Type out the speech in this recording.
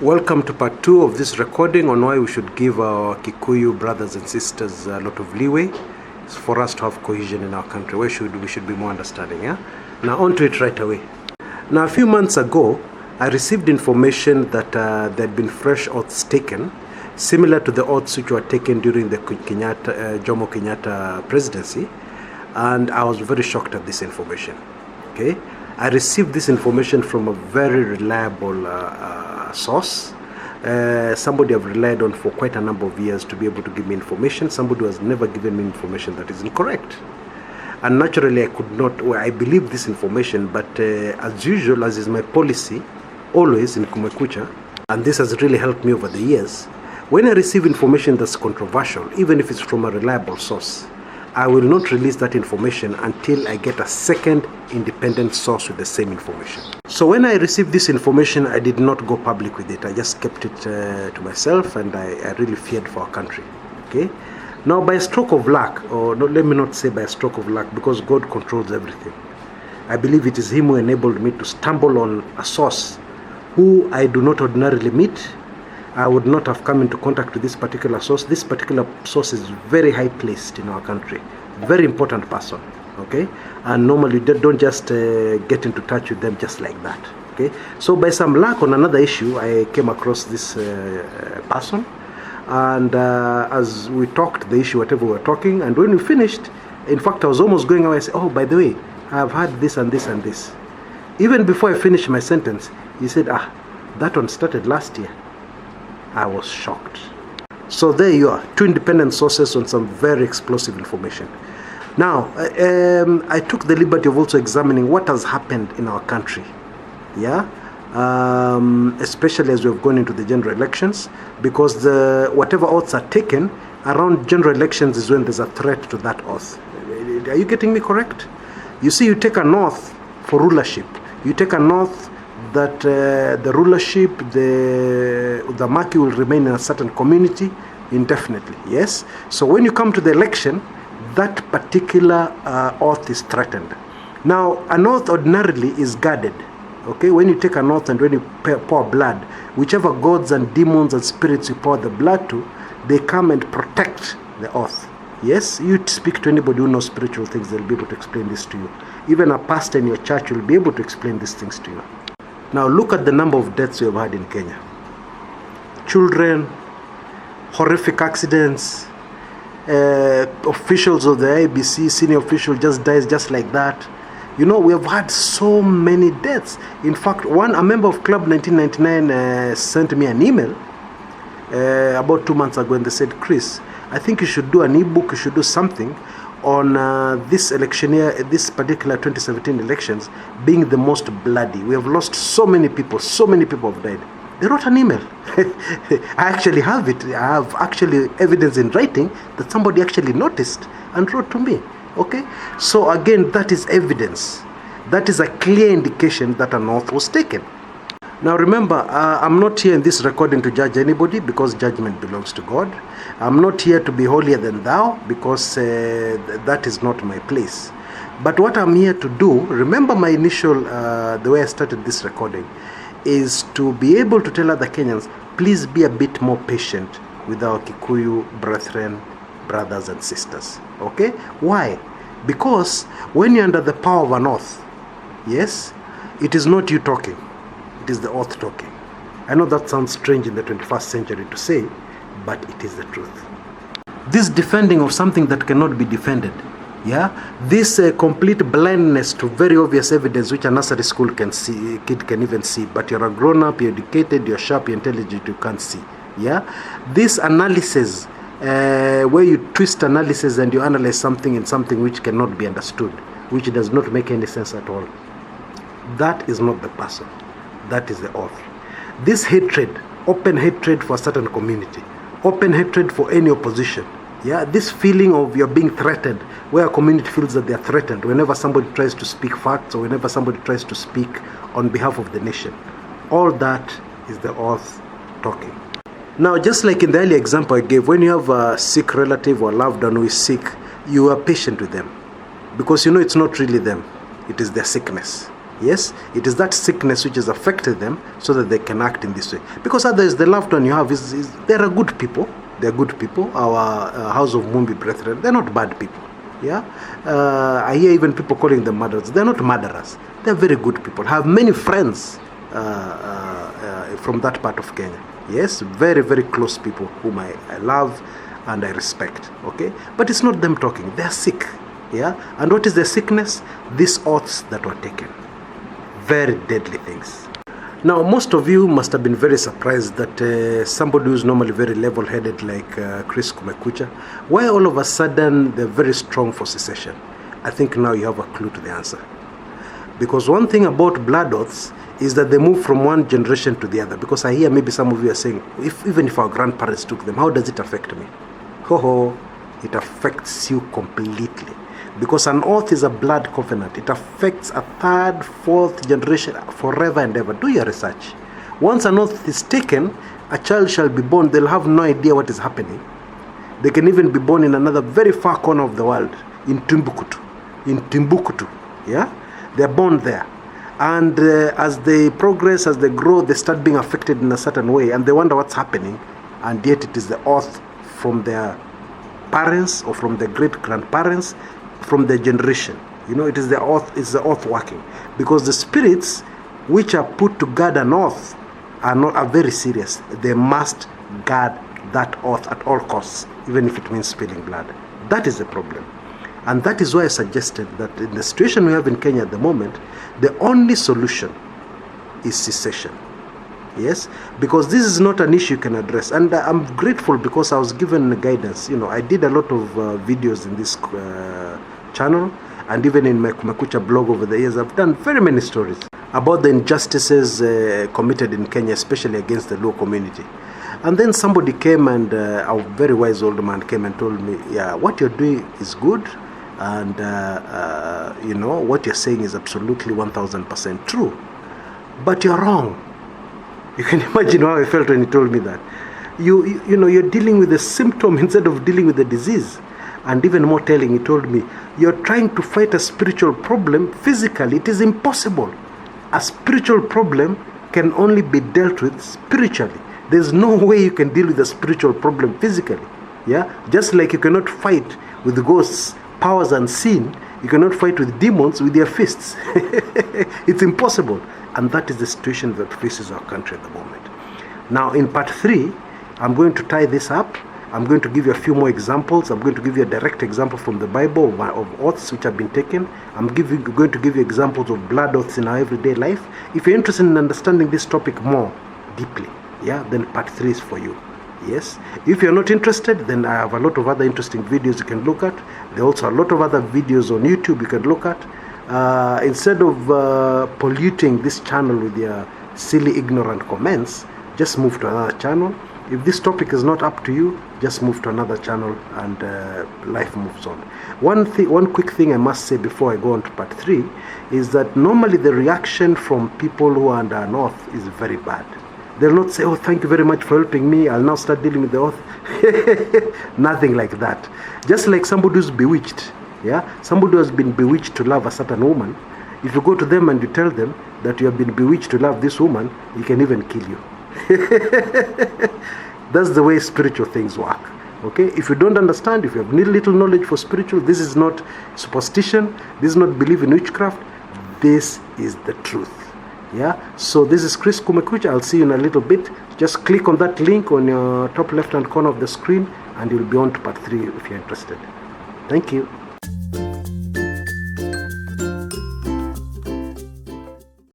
Welcome to part 2 of this recording on why we should give our Kikuyu brothers and sisters a lot of leeway for us to have cohesion in our country. We should be more understanding. Yeah. Now on to it right away. Now a few months ago, I received information that there had been fresh oaths taken, similar to the oaths which were taken during the Jomo Kenyatta presidency, and I was very shocked at this information. Okay, I received this information from a very reliable source, somebody I've relied on for quite a number of years to be able to give me information, somebody who has never given me information that is incorrect. And naturally, I could not, I believe this information, but as usual, as is my policy, always in Kumekucha, and this has really helped me over the years, when I receive information that's controversial, even if it's from a reliable source, I will not release that information until I get a second independent source with the same information. So when I received this information, I did not go public with it. I just kept it to myself, and I really feared for our country. Okay. Now, by a stroke of luck, or no, let me not say by a stroke of luck, because God controls everything, I believe it is Him who enabled me to stumble on a source who I do not ordinarily meet. I would not have come into contact with this particular source. This particular source is very high placed in our country, very important person, okay? And normally they don't just get into touch with them just like that, okay? So by some luck on another issue, I came across this person, and as we talked the issue, whatever we were talking, and when we finished, in fact, I was almost going away. I said, oh, by the way, I've had this and this and this. Even before I finished my sentence, he said, that one started last year. I was shocked. So there you are, two independent sources on some very explosive information. Now, I took the liberty of also examining what has happened in our country, yeah, especially as we've gone into the general elections, because whatever oaths are taken around general elections is when there's a threat to that oath. Are you getting me correct? You see, you take an oath for rulership. You take an oath that the rulership, the marquee will remain in a certain community indefinitely, yes? So when you come to the election, that particular oath is threatened. Now, an oath ordinarily is guarded, okay? When you take an oath and when you pour blood, whichever gods and demons and spirits you pour the blood to, they come and protect the oath. Yes, you speak to anybody who knows spiritual things, they'll be able to explain this to you. Even a pastor in your church will be able to explain these things to you. Now look at the number of deaths we have had in Kenya. Children, horrific accidents, officials of the IBC, senior official just dies just like that. You know, we have had so many deaths. In fact, a member of Club 1999 sent me an email about 2 months ago, and they said, Chris, I think you should do an ebook, you should do something on this election year, this particular 2017 elections being the most bloody. We have lost so many people have died. They wrote an email. I actually have it. I have actually evidence in writing that somebody actually noticed and wrote to me. Okay? So again, that is evidence. That is a clear indication that an oath was taken. Now remember, I'm not here in this recording to judge anybody, because judgment belongs to God. I'm not here to be holier than thou, because that is not my place. But what I'm here to do, remember my initial, the way I started this recording, is to be able to tell other Kenyans, please be a bit more patient with our Kikuyu brethren, brothers and sisters. Okay? Why? Because when you're under the power of an oath, yes, it is not you talking. It is the oath talking. I know that sounds strange in the 21st century to say, but it is the truth. This defending of something that cannot be defended, yeah, this complete blindness to very obvious evidence which a nursery school kid can even see, but you're a grown-up, you're educated, you're sharp, you're intelligent, you can't see, yeah. This analysis, where you twist analysis and you analyze something in something which cannot be understood, which does not make any sense at all, that is not the person. That is the oath. This hatred, open hatred for a certain community, open hatred for any opposition, yeah, this feeling of you're being threatened, where a community feels that they are threatened whenever somebody tries to speak facts or whenever somebody tries to speak on behalf of the nation, all that is the oath talking. Now, just like in the earlier example I gave, when you have a sick relative or loved one who is sick, you are patient with them, because you know it's not really them, it is their sickness. Yes, it is that sickness which has affected them so that they can act in this way. Because others, the loved one you have they are good people. They are good people. Our House of Mumbi brethren, they're not bad people. Yeah, I hear even people calling them murderers. They're not murderers. They're very good people. I have many friends from that part of Kenya. Yes, very, very close people whom I love and I respect. Okay, but it's not them talking. They're sick. Yeah, and what is their sickness? These oaths that were taken. Very deadly things. Now, most of you must have been very surprised that somebody who's normally very level-headed like Chris Kumekucha, why all of a sudden they're very strong for secession? I think now you have a clue to the answer. Because one thing about blood oaths is that they move from one generation to the other. Because I hear maybe some of you are saying, even if our grandparents took them, how does it affect me? Ho, it affects you completely. Because an oath is a blood covenant. It affects a third, fourth generation forever and ever. Do your research. Once an oath is taken, a child shall be born. They'll have no idea what is happening. They can even be born in another very far corner of the world, in Timbuktu. Yeah? They're born there. And as they progress, as they grow, they start being affected in a certain way. And they wonder what's happening. And yet it is the oath from their parents or from their great-grandparents, from the generation. You know, it is the oath working. Because the spirits which are put to guard an oath are very serious. They must guard that oath at all costs, even if it means spilling blood. That is the problem. And that is why I suggested that in the situation we have in Kenya at the moment, the only solution is secession. Yes, because this is not an issue you can address. And I'm grateful because I was given guidance. You know, I did a lot of videos in this channel, and even in my Kumekucha blog over the years, I've done very many stories about the injustices committed in Kenya, especially against the Luo community. And then somebody came, and a very wise old man came and told me, yeah, what you're doing is good, and you know, what you're saying is absolutely 1000% true, but you're wrong. You can imagine how I felt when he told me that. You know, you're dealing with the symptom instead of dealing with the disease. And even more telling, he told me, you're trying to fight a spiritual problem physically. It is impossible. A spiritual problem can only be dealt with spiritually. There's no way you can deal with a spiritual problem physically. Yeah? Just like you cannot fight with ghosts, powers and sin, you cannot fight with demons with your fists. It's impossible. And that is the situation that faces our country at the moment. Now, in part 3, I'm going to tie this up. I'm going to give you a few more examples. I'm going to give you a direct example from the Bible of oaths which have been taken. I'm going to give you examples of blood oaths in our everyday life. If you're interested in understanding this topic more deeply, yeah, then part 3 is for you. Yes. If you're not interested, then I have a lot of other interesting videos you can look at. There are also a lot of other videos on YouTube you can look at. Instead of polluting this channel with your silly, ignorant comments, just move to another channel. If this topic is not up to you, just move to another channel, and life moves on. One quick thing I must say before I go on to part 3 is that normally the reaction from people who are under an oath is very bad. They'll not say, oh, thank you very much for helping me, I'll now start dealing with the oath. Nothing like that. Just like somebody who's bewitched. Yeah, somebody who has been bewitched to love a certain woman. If you go to them and you tell them that you have been bewitched to love this woman, he can even kill you. That's the way spiritual things work. Okay, if you don't understand, if you have little knowledge for spiritual, this is not superstition, this is not belief in witchcraft, this is the truth. Yeah, so this is Chris Kumekucha. I'll see you in a little bit. Just click on that link on your top left hand corner of the screen, and you'll be on to part 3 if you're interested. Thank you.